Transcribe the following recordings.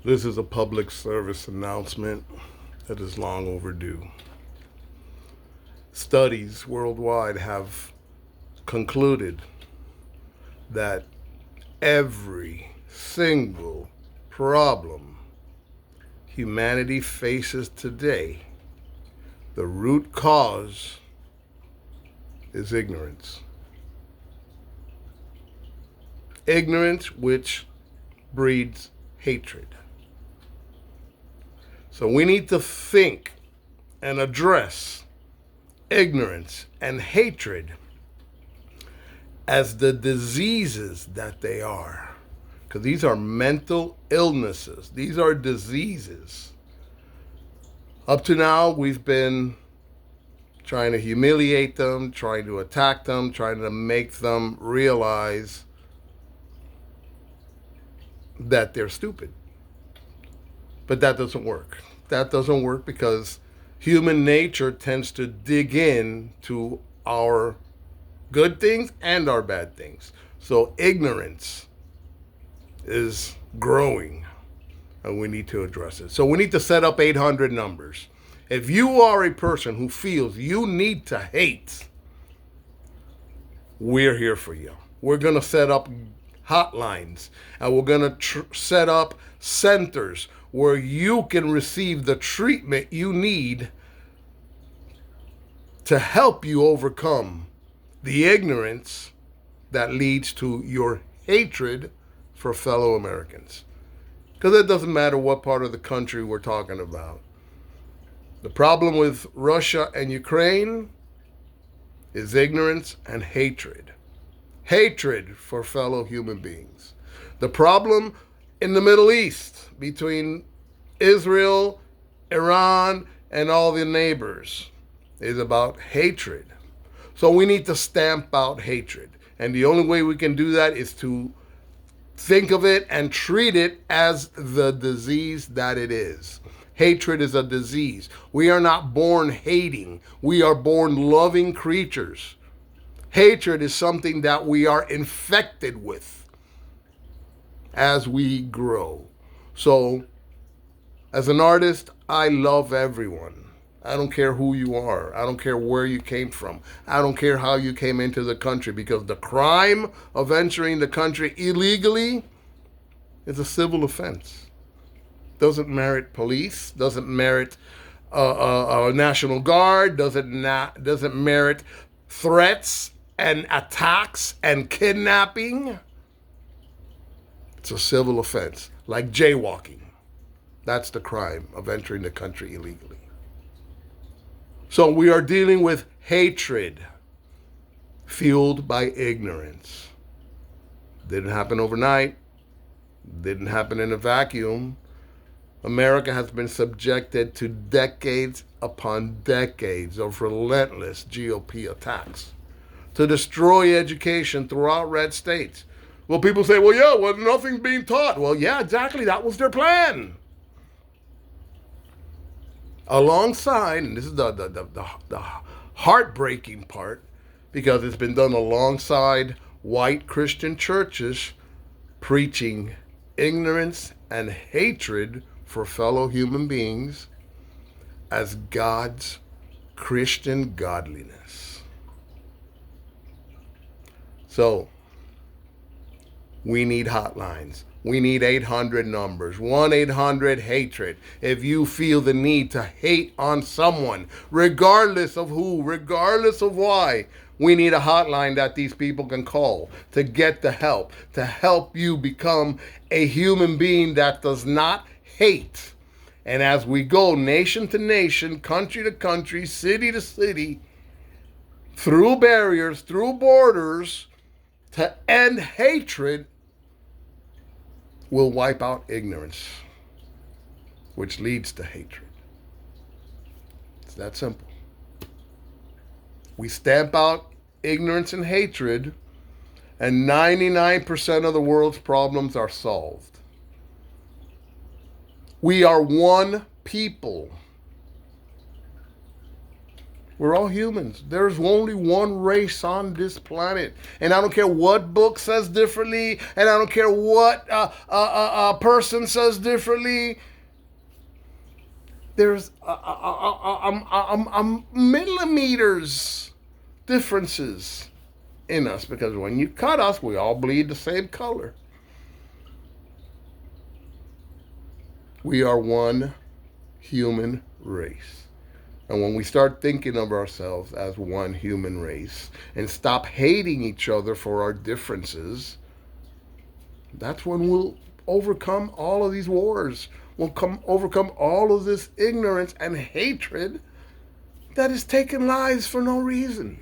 This is a public service announcement that is long overdue. Studies worldwide have concluded that every single problem humanity faces today, the root cause is ignorance. Ignorance which breeds hatred. So we need to think and address ignorance and hatred as the diseases that they are. Because these are mental illnesses. These are diseases. Up to now, we've been trying to humiliate them, trying to attack them, trying to make them realize that they're stupid. But that doesn't work. That doesn't work because human nature tends to dig in to our good things and our bad things. So ignorance is growing and we need to address it. So we need to set up 800 numbers. If you are a person who feels you need to hate, we're here for you. We're going to set up hotlines and we're going to set up centers where you can receive the treatment you need to help you overcome the ignorance that leads to your hatred for fellow Americans. Because it doesn't matter what part of the country we're talking about. The problem with Russia and Ukraine is ignorance and hatred. Hatred for fellow human beings. The problem in the Middle East between Israel, Iran, and all the neighbors is about hatred. So we need to stamp out hatred. And the only way we can do that is to think of it and treat it as the disease that it is. Hatred is a disease. We are not born hating. We are born loving creatures. Hatred is something that we are infected with as we grow. So, as an artist, I love everyone. I don't care who you are. I don't care where you came from. I don't care how you came into the country, because the crime of entering the country illegally is a civil offense. Doesn't merit police, doesn't merit a National Guard, doesn't merit threats and attacks and kidnapping. It's a civil offense, like jaywalking. That's the crime of entering the country illegally. So we are dealing with hatred fueled by ignorance. Didn't happen overnight. Didn't happen in a vacuum. America has been subjected to decades upon decades of relentless GOP attacks to destroy education throughout red states. Well, people say, nothing's being taught. Well, yeah, exactly. That was their plan. Alongside, and this is the heartbreaking part, because it's been done alongside white Christian churches preaching ignorance and hatred for fellow human beings as God's Christian godliness. So, we need hotlines. We need 800 numbers. 1-800-HATRED. If you feel the need to hate on someone, regardless of who, regardless of why, we need a hotline that these people can call to get the help, to help you become a human being that does not hate. And as we go nation to nation, country to country, city to city, through barriers, through borders, to end hatred, will wipe out ignorance, which leads to hatred. It's that simple. We stamp out ignorance and hatred, and 99% of the world's problems are solved. We are one people. We're all humans. There's only one race on this planet. And I don't care what book says differently, and I don't care what person says differently. There's millimeters differences in us, because when you cut us, we all bleed the same color. We are one human race. And when we start thinking of ourselves as one human race and stop hating each other for our differences, that's when we'll overcome all of these wars. We'll overcome all of this ignorance and hatred that is taking lives for no reason.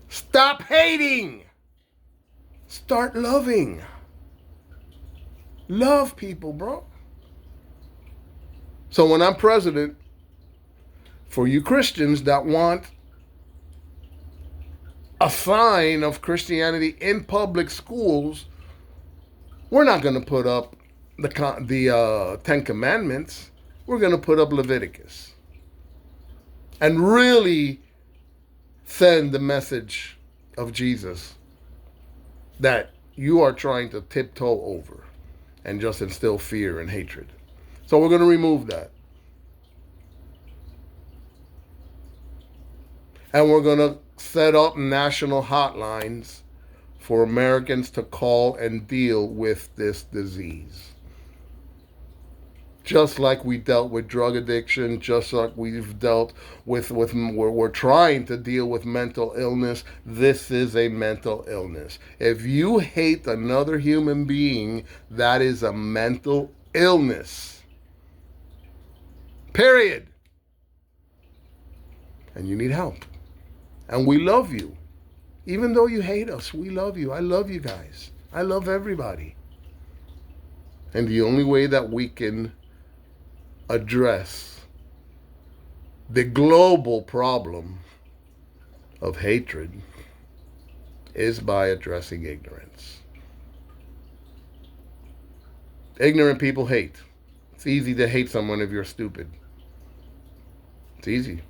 Stop hating. Start loving. Love people, bro. So when I'm president, for you Christians that want a sign of Christianity in public schools, we're not going to put up the Ten Commandments. We're going to put up Leviticus and really send the message of Jesus that you are trying to tiptoe over and just instill fear and hatred. So we're going to remove that. And we're going to set up national hotlines for Americans to call and deal with this disease. Just like we dealt with drug addiction, just like we've dealt with we're trying to deal with mental illness, this is a mental illness. If you hate another human being, that is a mental illness. Period. And you need help. And we love you. Even though you hate us, we love you. I love you guys. I love everybody. And the only way that we can address the global problem of hatred is by addressing ignorance. Ignorant people hate. It's easy to hate someone if you're stupid. It's easy.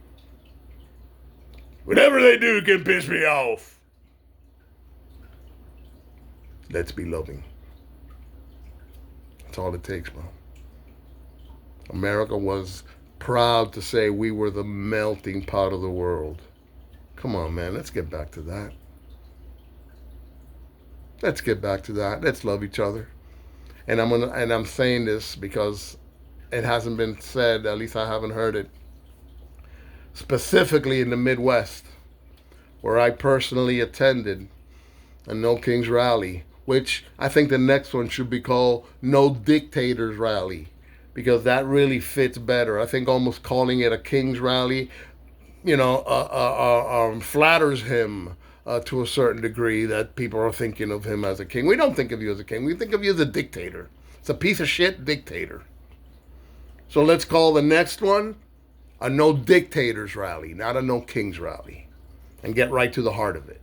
Whatever they do can piss me off. Let's be loving. That's all it takes, bro. America was proud to say we were the melting pot of the world. Come on, man. Let's get back to that. Let's get back to that. Let's love each other. And I'm saying this because it hasn't been said, at least I haven't heard it, specifically in the Midwest, where I personally attended a No Kings rally, which I think the next one should be called No Dictators Rally, because that really fits better. I think almost calling it a Kings rally, flatters him to a certain degree, that people are thinking of him as a king. We don't think of you as a king. We think of you as a dictator. It's a piece of shit dictator. So let's call the next one a No Dictators Rally, not a No Kings Rally, and get right to the heart of it.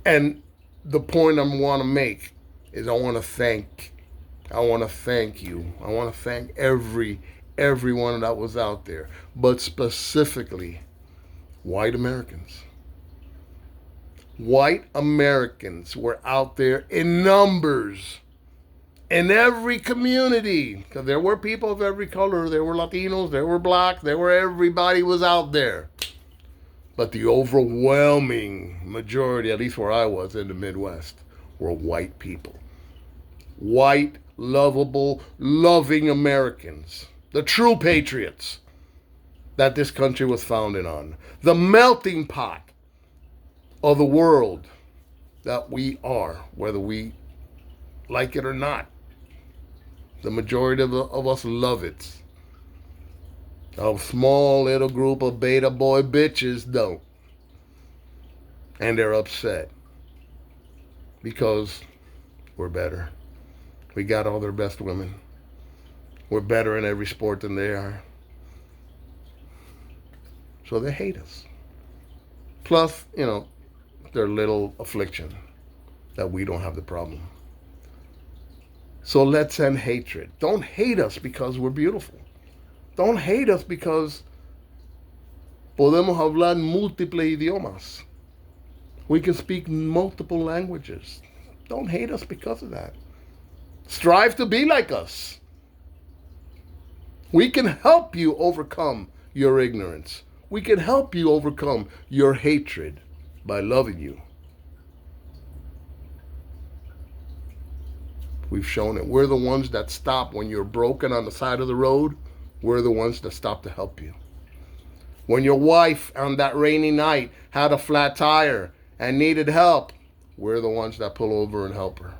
And the point I want to make is I want to thank you. I want to thank everyone that was out there, but specifically white Americans. White Americans were out there in numbers in every community, because there were people of every color. There were Latinos, there were blacks, everybody was out there. But the overwhelming majority, at least where I was in the Midwest, were white people. White, lovable, loving Americans. The true patriots that this country was founded on. The melting pot of the world that we are, whether we like it or not. The majority of us love it. A small little group of beta boy bitches don't. And they're upset. Because we're better. We got all their best women. We're better in every sport than they are. So they hate us. Plus, their little affliction that we don't have the problem. So let's end hatred. Don't hate us because we're beautiful. Don't hate us because Podemos hablar múltiples idiomas. We can speak multiple languages. Don't hate us because of that. Strive to be like us. We can help you overcome your ignorance. We can help you overcome your hatred by loving you. We've shown it. We're the ones that stop when you're broken on the side of the road. We're the ones that stop to help you. When your wife on that rainy night had a flat tire and needed help, we're the ones that pull over and help her.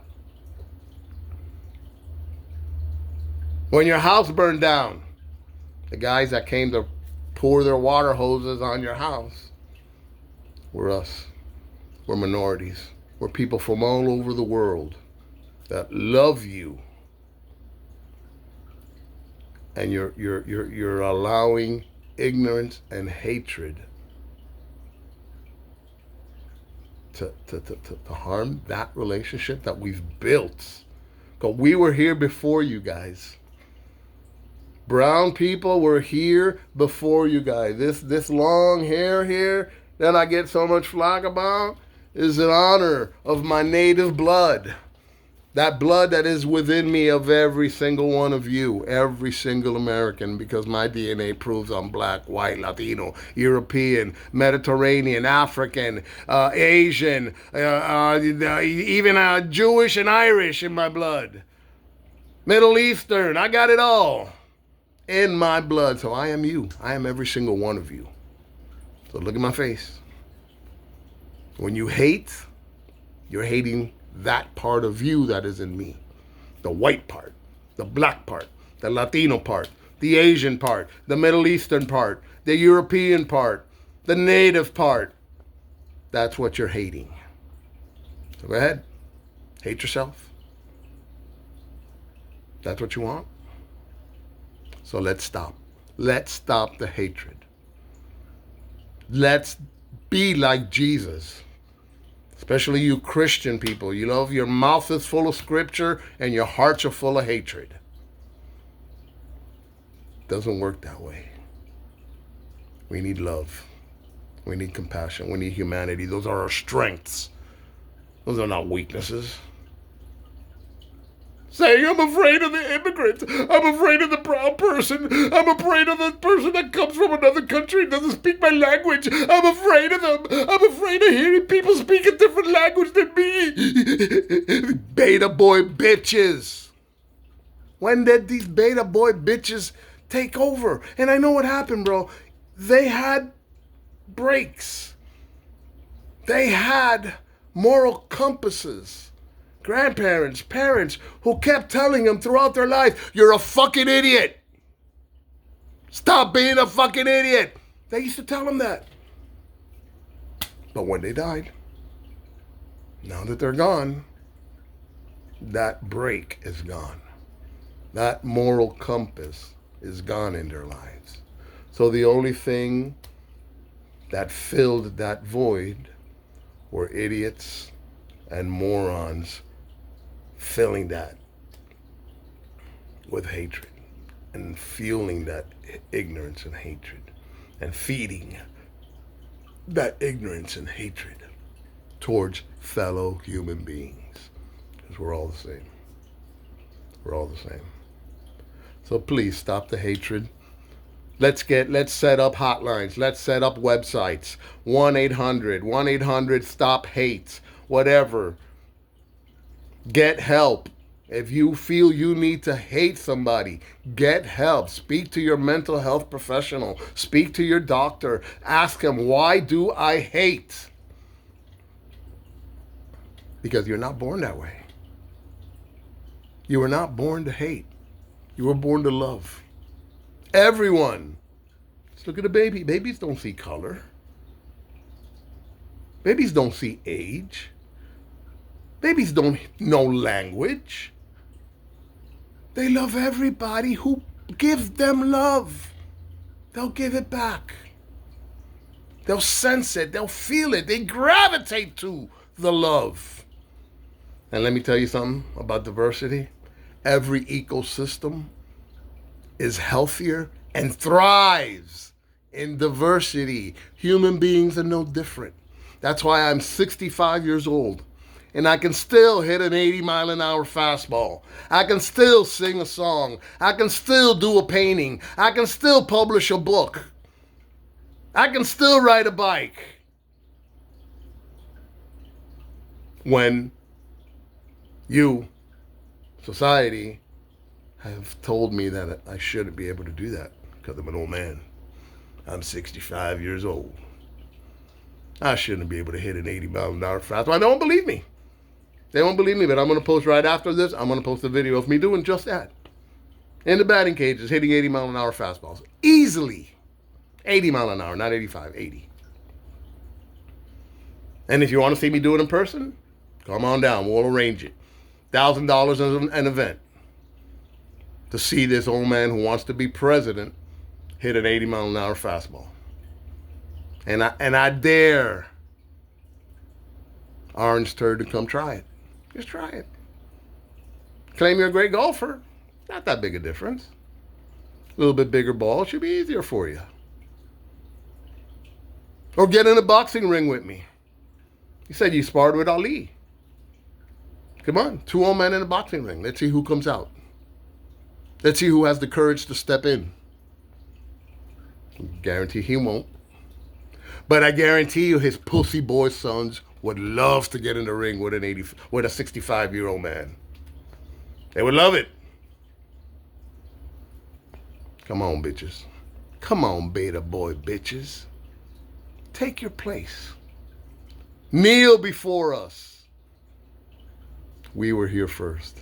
When your house burned down, the guys that came to pour their water hoses on your house were us. We're minorities. We're people from all over the world that love you, and you're allowing ignorance and hatred to harm that relationship that we've built. Because we were here before you guys. Brown people were here before you guys. This long hair here that I get so much flack about is in honor of my native blood. That blood that is within me of every single one of you, every single American, because my DNA proves I'm black, white, Latino, European, Mediterranean, African, Asian, even Jewish and Irish in my blood. Middle Eastern, I got it all in my blood. So I am you. I am every single one of you. So look at my face. When you hate, you're hating that part of you that is in me. The white part, the black part, the Latino part, the Asian part, the Middle Eastern part, the European part, the native part. That's what you're hating. So go ahead. Hate yourself. That's what you want. So let's stop. Let's stop the hatred. Let's be like Jesus. Especially you Christian people. You know, your mouth is full of scripture and your hearts are full of hatred. Doesn't work that way. We need love. We need compassion. We need humanity. Those are our strengths. Those are not weaknesses. Saying, I'm afraid of the immigrant. I'm afraid of the brown person. I'm afraid of the person that comes from another country and doesn't speak my language. I'm afraid of them. I'm afraid of hearing people speak a different language than me. Beta boy bitches. When did these beta boy bitches take over? And I know what happened, bro. They had breaks. They had moral compasses. Grandparents, parents who kept telling them throughout their life, you're a fucking idiot. Stop being a fucking idiot. They used to tell them that. But when they died, now that they're gone, that break is gone. That moral compass is gone in their lives. So the only thing that filled that void were idiots and morons filling that with hatred and fueling that ignorance and hatred and feeding that ignorance and hatred towards fellow human beings, because we're all the same. We're all the same. So please stop the hatred. Let's set up hotlines. Let's set up websites. 1-800 stop hate, whatever. Get help. If you feel you need to hate somebody, get help. Speak to your mental health professional. Speak to your doctor. Ask him, why do I hate? Because you're not born that way. You were not born to hate. You were born to love. Everyone. Let's look at a baby. Babies don't see color. Babies don't see age. Babies don't know language. They love everybody who gives them love. They'll give it back. They'll sense it. They'll feel it. They gravitate to the love. And let me tell you something about diversity. Every ecosystem is healthier and thrives in diversity. Human beings are no different. That's why I'm 65 years old and I can still hit an 80-mile-an-hour fastball. I can still sing a song. I can still do a painting. I can still publish a book. I can still ride a bike. When you, society, have told me that I shouldn't be able to do that because I'm an old man. I'm 65 years old. I shouldn't be able to hit an 80-mile-an-hour fastball. They don't believe me. They won't believe me, but I'm going to post right after this. I'm going to post a video of me doing just that. In the batting cages, hitting 80-mile-an-hour fastballs. Easily. 80 mile an hour, not 85, 80. And if you want to see me do it in person, come on down. We'll arrange it. $1,000 an event to see this old man who wants to be president hit an 80-mile-an-hour fastball. And I dare Orange Turd to come try it. Just try it. Claim you're a great golfer. Not that big a difference. A little bit bigger ball should be easier for you. Or get in a boxing ring with me. You said you sparred with Ali. Come on, 2 old men in a boxing ring. Let's see who comes out. Let's see who has the courage to step in. I guarantee he won't. But I guarantee you his pussy boy sons would love to get in the ring with a 65-year-old man. They would love it. Come on, bitches. Come on, beta boy bitches. Take your place. Kneel before us. We were here first.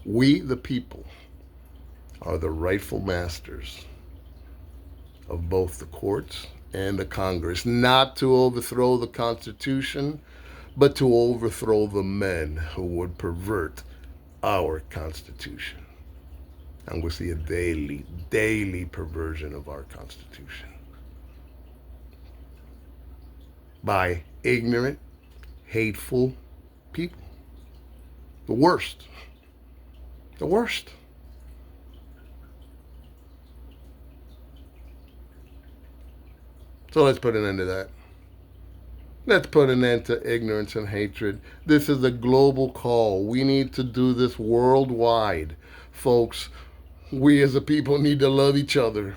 We, the people, are the rightful masters of both the courts and the Congress, not to overthrow the Constitution, but to overthrow the men who would pervert our Constitution. And we see a daily perversion of our Constitution by ignorant, hateful people. The worst. The worst. So let's put an end to that. Let's put an end to ignorance and hatred. This is a global call. We need to do this worldwide. Folks, we as a people need to love each other.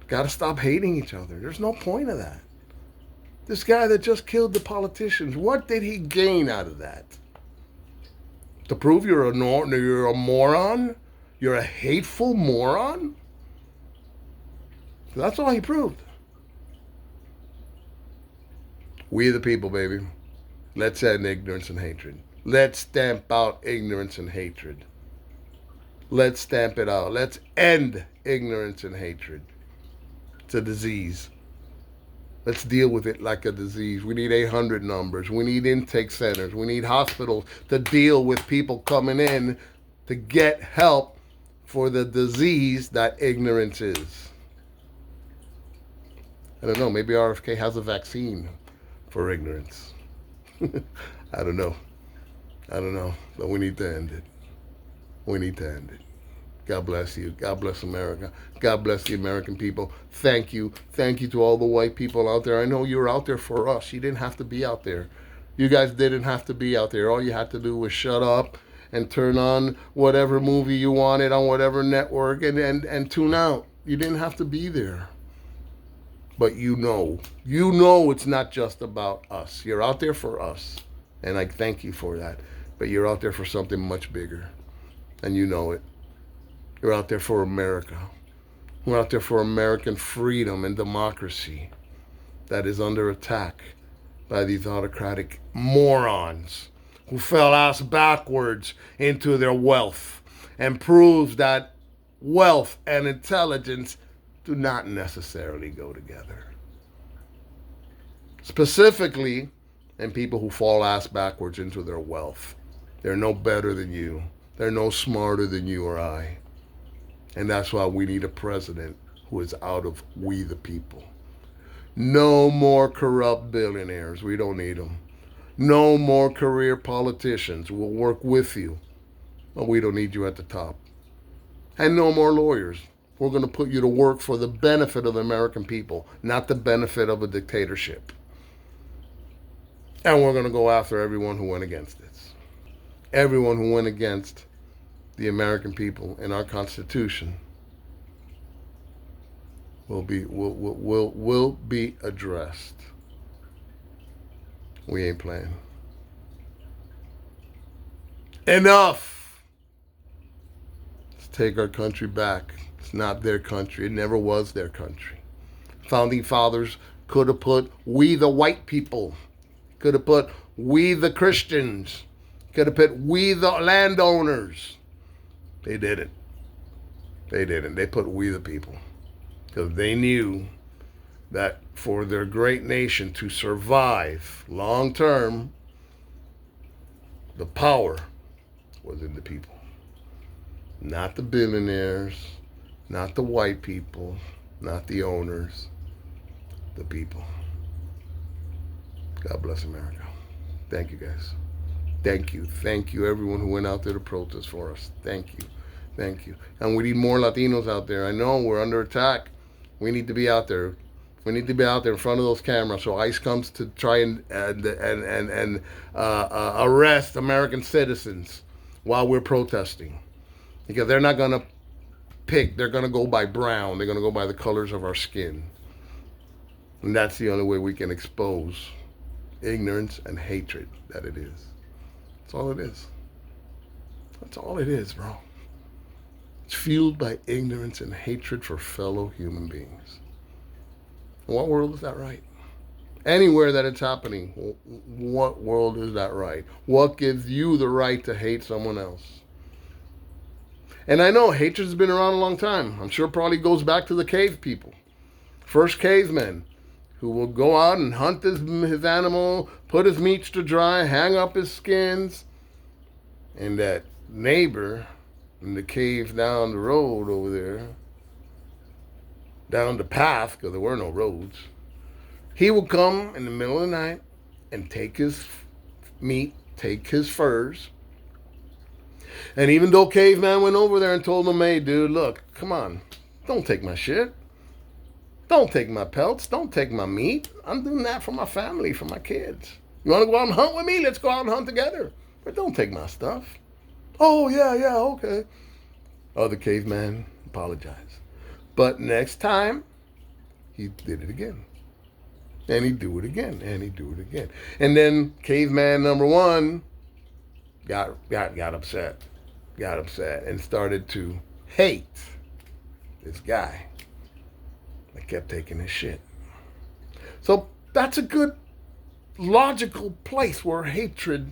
Got to stop hating each other. There's no point of that. This guy that just killed the politicians, what did he gain out of that? To prove you're a moron? You're a hateful moron? That's all he proved. We the people, baby. Let's end ignorance and hatred. Let's stamp out ignorance and hatred. Let's stamp it out. Let's end ignorance and hatred. It's a disease. Let's deal with it like a disease. We need 800 numbers. We need intake centers. We need hospitals to deal with people coming in to get help for the disease that ignorance is. I don't know. Maybe RFK has a vaccine for ignorance. I don't know. But we need to end it. We need to end it. God bless you. God bless America. God bless the American people. Thank you. Thank you to all the white people out there. I know you're out there for us. You didn't have to be out there. You guys didn't have to be out there. All you had to do was shut up and turn on whatever movie you wanted on whatever network and tune out. You didn't have to be there. But you know it's not just about us. You're out there for us. And I thank you for that. But you're out there for something much bigger. And you know it. You're out there for America. We're out there for American freedom and democracy that is under attack by these autocratic morons who fell ass backwards into their wealth and proves that wealth and intelligence do not necessarily go together. Specifically, in people who fall ass backwards into their wealth. They're no better than you. They're no smarter than you or I. And that's why we need a president who is out of we the people. No more corrupt billionaires. We don't need them. No more career politicians. We'll work with you, but we don't need you at the top. And no more lawyers. we're going to put you to work for the benefit of the American people, not the benefit of a dictatorship. And we're going to go after everyone who went against this. Everyone who went against the American people and our Constitution will be addressed. We ain't playing. Enough. Let's take our country back. It's not their country. It never was their country. Founding fathers could have put we the white people, could have put we the Christians, could have put we the landowners. They didn't. They didn't. They put we the people. Because they knew that for their great nation to survive long term, the power was in the people. Not the billionaires, not the white people, not the owners, the people. God bless America. Thank you, guys. Thank you. Thank you, everyone who went out there to protest for us. Thank you. Thank you. And we need more Latinos out there. I know we're under attack. We need to be out there. We need to be out there in front of those cameras so ICE comes to try and arrest American citizens while we're protesting. Because they're not going to pick. They're going to go by brown. They're going to go by the colors of our skin. And that's the only way we can expose ignorance and hatred that it is. That's all it is. That's all it is, bro. It's fueled by ignorance and hatred for fellow human beings. In what world is that right? Anywhere that it's happening, what world is that right? What gives you the right to hate someone else? And I know hatred has been around a long time. I'm sure it probably goes back to the cave people. First cavemen who will go out and hunt his animal, put his meats to dry, hang up his skins. And that neighbor in the cave down the road over there, down the path, because there were no roads, he would come in the middle of the night and take his meat, take his furs. And even though Caveman went over there and told him, hey, dude, look, come on, don't take my shit. Don't take my pelts. Don't take my meat. I'm doing that for my family, for my kids. You want to go out and hunt with me? Let's go out and hunt together. But don't take my stuff. Oh, yeah, okay. Other caveman apologized. But next time, he did it again. And he'd do it again. And he'd do it again. And then caveman number one got upset. Got upset and started to hate this guy. I kept taking his shit. So that's a good logical place where hatred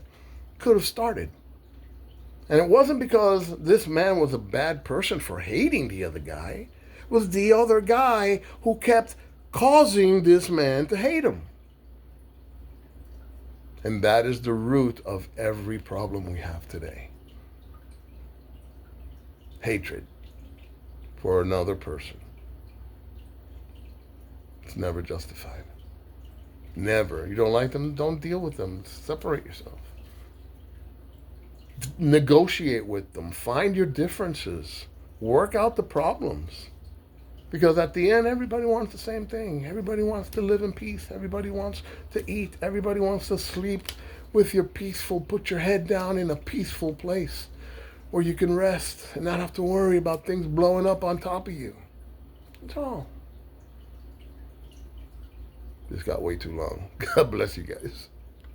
could have started. And it wasn't because this man was a bad person for hating the other guy. It was the other guy who kept causing this man to hate him. And that is the root of every problem we have today. Hatred for another person. It's never justified. Never. You don't like them? Don't deal with them. Separate yourself. Negotiate with them. Find your differences. Work out the problems. Because at the end, everybody wants the same thing. Everybody wants to live in peace. Everybody wants to eat. Everybody wants to sleep with your peaceful, put your head down in a peaceful place where you can rest and not have to worry about things blowing up on top of you. That's all. This got way too long. God bless you guys.